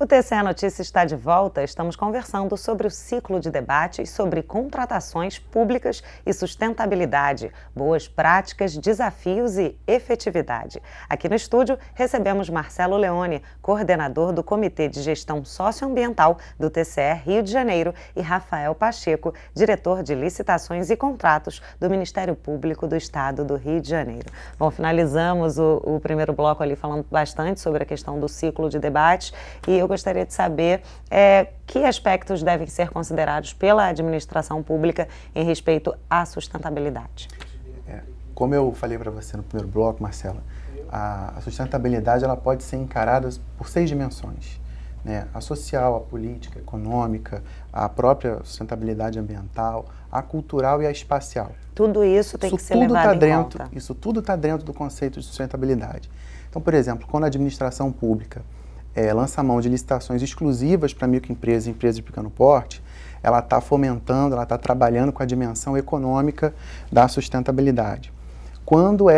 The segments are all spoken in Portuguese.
O TCE Notícia está de volta. Estamos conversando sobre o ciclo de debates sobre contratações públicas e sustentabilidade, boas práticas, desafios e efetividade. Aqui no estúdio recebemos Marcelo Leone, coordenador do Comitê de Gestão Socioambiental do TCE Rio de Janeiro, e Rafael Pacheco, diretor de Licitações e Contratos do Ministério Público do Estado do Rio de Janeiro. Bom, finalizamos o primeiro bloco ali falando bastante sobre a questão do ciclo de debates e eu gostaria de saber que aspectos devem ser considerados pela administração pública em respeito à sustentabilidade. Como eu falei para você no primeiro bloco, Marcela, a sustentabilidade ela pode ser encarada por 6 dimensões, né? A social, a política, a econômica, a própria sustentabilidade ambiental, a cultural e a espacial. Tudo isso tem que ser levado em conta. Isso tudo está dentro do conceito de sustentabilidade. Então, por exemplo, quando a administração pública lança mão de licitações exclusivas para microempresas e empresas de pequeno porte, ela está fomentando, ela está trabalhando com a dimensão econômica da sustentabilidade. Quando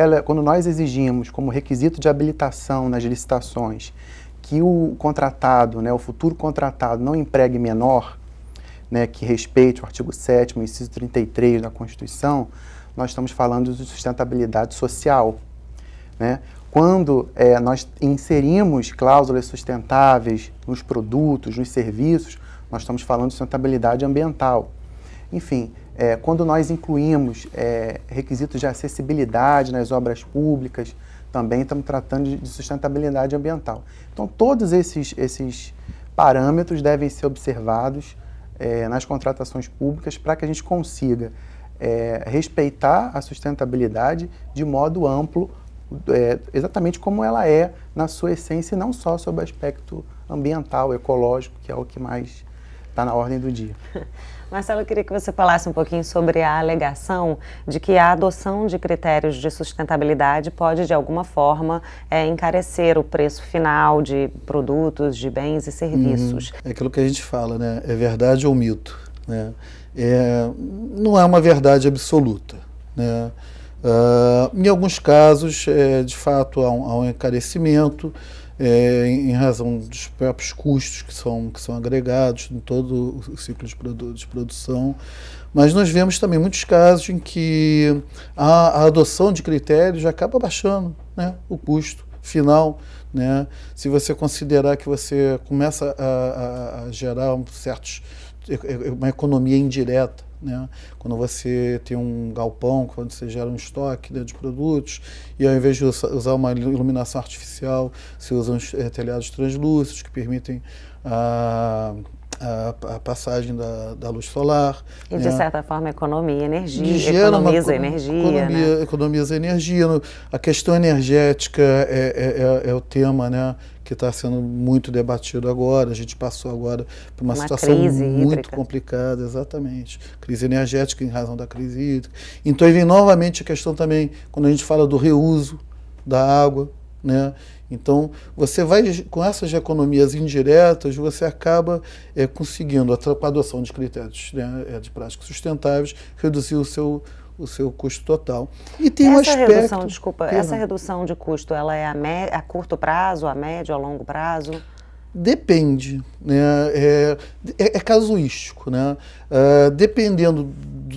nós exigimos como requisito de habilitação nas licitações que o contratado, o futuro contratado não empregue menor, que respeite o artigo 7º, inciso 33 da Constituição, nós estamos falando de sustentabilidade social, né? Quando nós inserimos cláusulas sustentáveis nos produtos, nos serviços, nós estamos falando de sustentabilidade ambiental. Enfim, quando nós incluímos requisitos de acessibilidade nas obras públicas, também estamos tratando de sustentabilidade ambiental. Então, todos esses parâmetros devem ser observados nas contratações públicas para que a gente consiga respeitar a sustentabilidade de modo amplo, exatamente como ela é na sua essência, e não só sob o aspecto ambiental, ecológico, que é o que mais está na ordem do dia. Marcelo, eu queria que você falasse um pouquinho sobre a alegação de que a adoção de critérios de sustentabilidade pode, de alguma forma, encarecer o preço final de produtos, de bens e serviços. É aquilo que a gente fala, né? É verdade ou mito, né? Não é uma verdade absoluta, né? Em alguns casos, de fato, há um encarecimento em razão dos próprios custos que são agregados em todo o ciclo de produção, mas nós vemos também muitos casos em que a adoção de critérios acaba baixando, né, o custo final, né? Se você considerar que você começa a gerar uma economia indireta, né? Quando você tem um galpão, quando você gera um estoque, né, de produtos, e ao invés de usar uma iluminação artificial, você usa uns telhados translúcidos que permitem a passagem da luz solar. E, de certa forma, economiza energia. Economiza energia. A questão energética é o tema, né, que está sendo muito debatido agora. A gente passou agora por uma situação muito complicada, exatamente. Crise energética em razão da crise hídrica. Então, aí vem novamente a questão também, quando a gente fala do reuso da água, né? Então, você vai, com essas economias indiretas, você acaba conseguindo, com a adoção de critérios, né, de práticas sustentáveis, reduzir o seu custo total. E tem um aspecto... Essa redução de custo, ela é a curto prazo, a médio, a longo prazo? Depende, né? É casuístico, né? Dependendo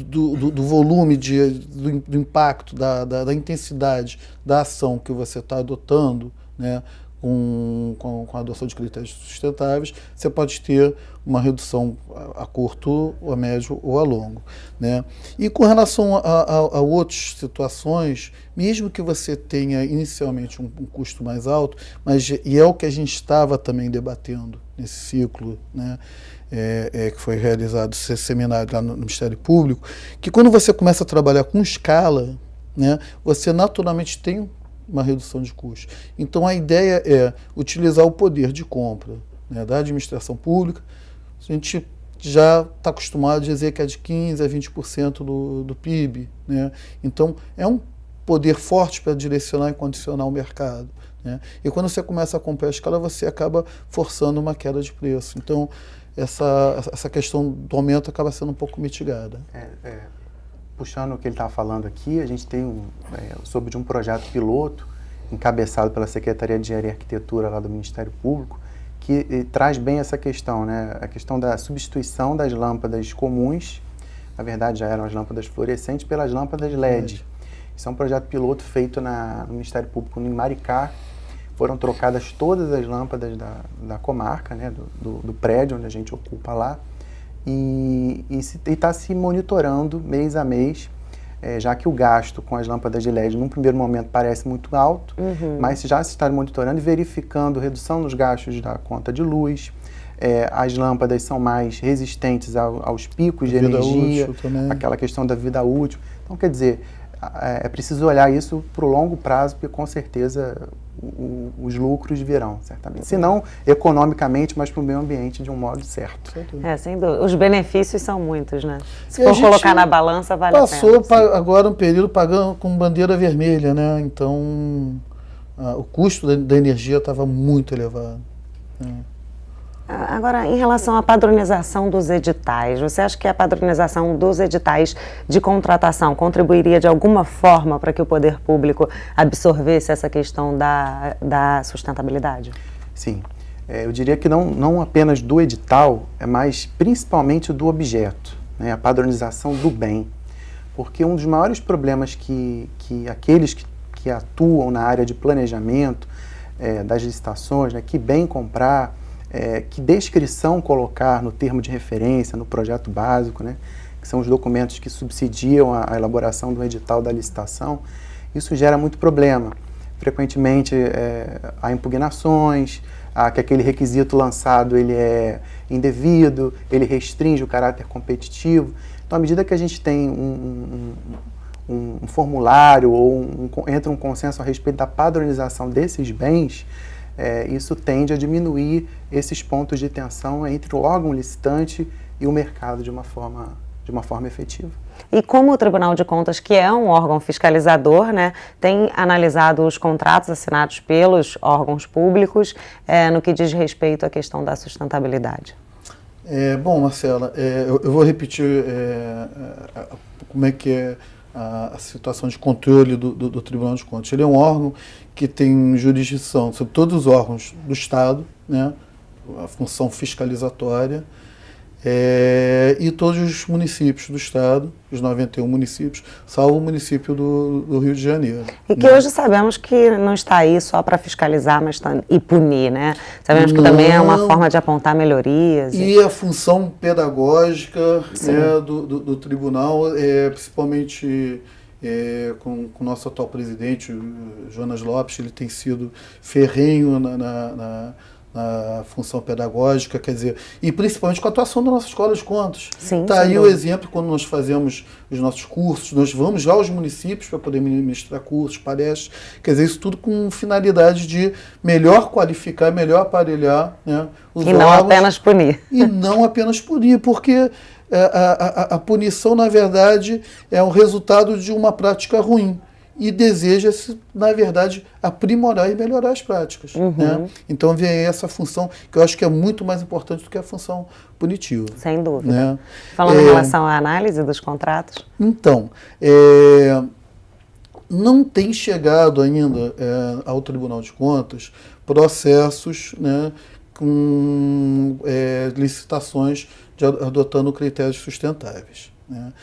do volume, do impacto, da intensidade da ação que você está adotando, né, com a adoção de critérios sustentáveis, você pode ter uma redução a curto, a médio ou a longo, né? E com relação a outras situações, mesmo que você tenha inicialmente um custo mais alto, e é o que a gente estava também debatendo nesse ciclo, né, que foi realizado esse seminário lá no Ministério Público, que quando você começa a trabalhar com escala, né, você naturalmente tem uma redução de custos. Então, a ideia é utilizar o poder de compra, né, da administração pública. A gente já está acostumado a dizer que é de 15% a 20% do PIB, né? Então, é um poder forte para direcionar e condicionar o mercado, né? E quando você começa a comprar a escala, você acaba forçando uma queda de preço. Então, essa questão do aumento acaba sendo um pouco mitigada. Puxando o que ele estava falando aqui, a gente tem soube de um projeto piloto encabeçado pela Secretaria de Engenharia e Arquitetura lá do Ministério Público, que traz bem essa questão, né? A questão da substituição das lâmpadas comuns, na verdade já eram as lâmpadas fluorescentes, pelas lâmpadas LED. Isso é um projeto piloto feito no Ministério Público em Maricá. Foram trocadas todas as lâmpadas da comarca, né? do prédio onde a gente ocupa lá, e está se monitorando mês a mês, já que o gasto com as lâmpadas de LED, num primeiro momento, parece muito alto, mas já se está monitorando e verificando redução nos gastos da conta de luz. As lâmpadas são mais resistentes aos picos de energia, aquela questão da vida útil. Então, quer dizer, é preciso olhar isso para o longo prazo, porque com certeza os lucros virão, certamente. Se não economicamente, mas para o meio ambiente de um modo certo. Sem dúvida. Os benefícios são muitos, né? Se for colocar na balança, vale a pena. Passou agora um período pagando com bandeira vermelha, né? Então, o custo da energia estava muito elevado. Agora, em relação à padronização dos editais, você acha que a padronização dos editais de contratação contribuiria de alguma forma para que o poder público absorvesse essa questão da sustentabilidade? Sim. Eu diria que não apenas do edital, mas principalmente do objeto, né? A padronização do bem. Porque um dos maiores problemas que aqueles que atuam na área de planejamento das licitações, né? Que bem comprar, que descrição colocar no termo de referência, no projeto básico, né, que são os documentos que subsidiam a elaboração do edital da licitação, isso gera muito problema. Frequentemente há impugnações, que aquele requisito lançado ele é indevido, ele restringe o caráter competitivo. Então, à medida que a gente tem um formulário ou entra um consenso a respeito da padronização desses bens, isso tende a diminuir esses pontos de tensão entre o órgão licitante e o mercado de uma forma efetiva. E como o Tribunal de Contas, que é um órgão fiscalizador, né, tem analisado os contratos assinados pelos órgãos públicos no que diz respeito à questão da sustentabilidade? Bom, Marcela, eu vou repetir como é que é a situação de controle do Tribunal de Contas. Ele é um órgão que tem jurisdição sobre todos os órgãos do Estado, né, a função fiscalizatória, e todos os municípios do Estado, os 91 municípios, salvo o município do Rio de Janeiro. E que hoje sabemos que não está aí só para fiscalizar e punir, né? Sabemos que também é uma forma de apontar melhorias. E a função pedagógica, né, do tribunal, principalmente com o nosso atual presidente, o Jonas Lopes, ele tem sido ferrenho na função pedagógica, quer dizer, e principalmente com a atuação da nossa Escola de Contas. Está aí o exemplo quando nós fazemos os nossos cursos, nós vamos já aos municípios para poder ministrar cursos, palestras, quer dizer, isso tudo com finalidade de melhor qualificar, melhor aparelhar, né, os órgãos. E não apenas punir. E não apenas punir, porque a punição, na verdade, é o resultado de uma prática ruim. E deseja-se, na verdade, aprimorar e melhorar as práticas. Né? Então vem aí essa função que eu acho que é muito mais importante do que a função punitiva. Sem dúvida. Né? Falando em relação à análise dos contratos? Então, não tem chegado ainda ao Tribunal de Contas processos, né, com licitações adotando critérios sustentáveis. Né?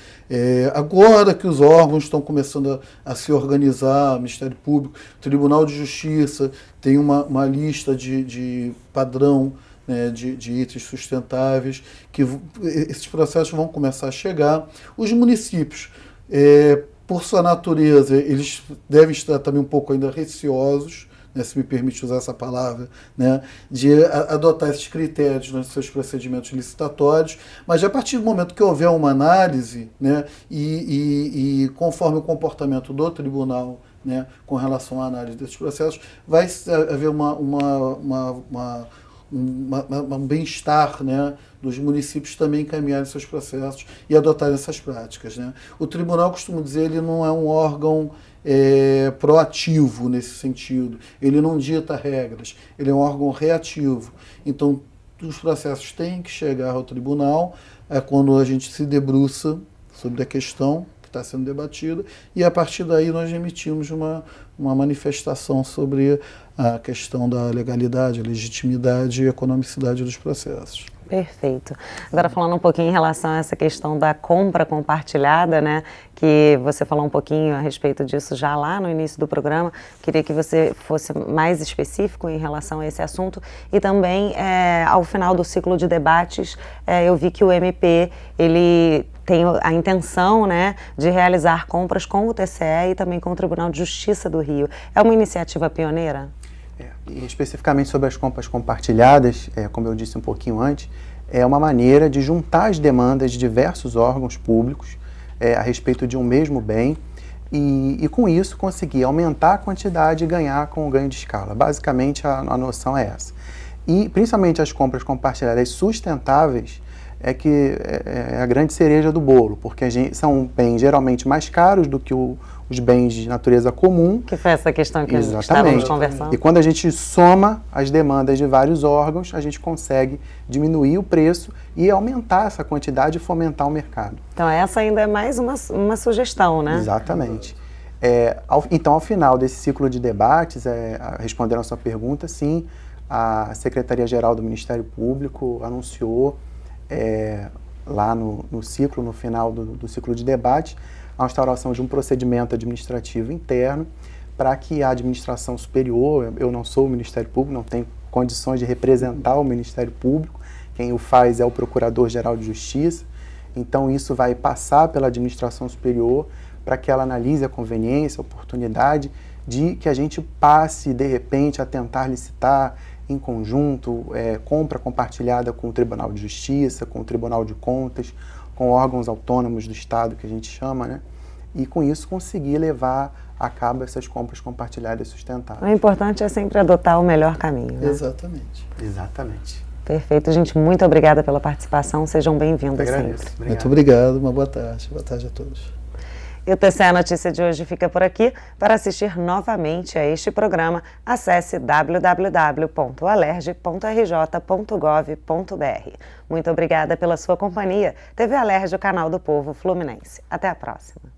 Agora que os órgãos estão começando a se organizar, o Ministério Público, o Tribunal de Justiça tem uma lista de padrão, né, de itens sustentáveis, que esses processos vão começar a chegar. Os municípios, por sua natureza, eles devem estar também um pouco ainda receosos, né, se me permite usar essa palavra, né, de adotar esses critérios nos seus procedimentos licitatórios, mas a partir do momento que houver uma análise, né, e conforme o comportamento do tribunal, né, com relação à análise desses processos, vai haver um bem-estar, né, dos municípios também encaminharem seus processos e adotarem essas práticas. Né. O tribunal, costumo dizer, ele não é um órgão proativo nesse sentido. Ele não dita regras, ele é um órgão reativo. Então, os processos têm que chegar ao tribunal quando a gente se debruça sobre a questão que está sendo debatida, e a partir daí nós emitimos uma manifestação sobre a questão da legalidade, legitimidade e economicidade dos processos. Perfeito. Agora falando um pouquinho em relação a essa questão da compra compartilhada, né, que você falou um pouquinho a respeito disso já lá no início do programa, queria que você fosse mais específico em relação a esse assunto e também ao final do ciclo de debates eu vi que o MP, ele tem a intenção, né, de realizar compras com o TCE e também com o Tribunal de Justiça do Rio. É uma iniciativa pioneira? E especificamente sobre as compras compartilhadas, como eu disse um pouquinho antes, é uma maneira de juntar as demandas de diversos órgãos públicos a respeito de um mesmo bem e com isso conseguir aumentar a quantidade e ganhar com o ganho de escala. Basicamente a noção é essa. E principalmente as compras compartilhadas sustentáveis é que é a grande cereja do bolo, porque são bens geralmente mais caros do que os bens de natureza comum. Que foi essa questão que estávamos conversando. E quando a gente soma as demandas de vários órgãos, a gente consegue diminuir o preço e aumentar essa quantidade e fomentar o mercado. Então essa ainda é mais uma sugestão, né? Exatamente. Então, ao final desse ciclo de debates, respondendo a sua pergunta, sim, a Secretaria-Geral do Ministério Público anunciou lá no ciclo, no final do ciclo de debate, a instauração de um procedimento administrativo interno para que a administração superior, eu não sou o Ministério Público, não tenho condições de representar o Ministério Público, quem o faz é o Procurador-Geral de Justiça, então isso vai passar pela administração superior para que ela analise a conveniência, a oportunidade de que a gente passe, de repente, a tentar licitar em conjunto, compra compartilhada com o Tribunal de Justiça, com o Tribunal de Contas, com órgãos autônomos do Estado, que a gente chama, né? E com isso conseguir levar a cabo essas compras compartilhadas sustentáveis. O importante é sempre adotar o melhor caminho, né? Exatamente. Exatamente. Perfeito, gente. Muito obrigada pela participação. Sejam bem-vindos sempre. Obrigado. Muito obrigado. Uma boa tarde. Boa tarde a todos. E o TCE Notícia de hoje fica por aqui. Para assistir novamente a este programa, acesse www.alerj.rj.gov.br. Muito obrigada pela sua companhia. TV Alerj, o canal do povo fluminense. Até a próxima.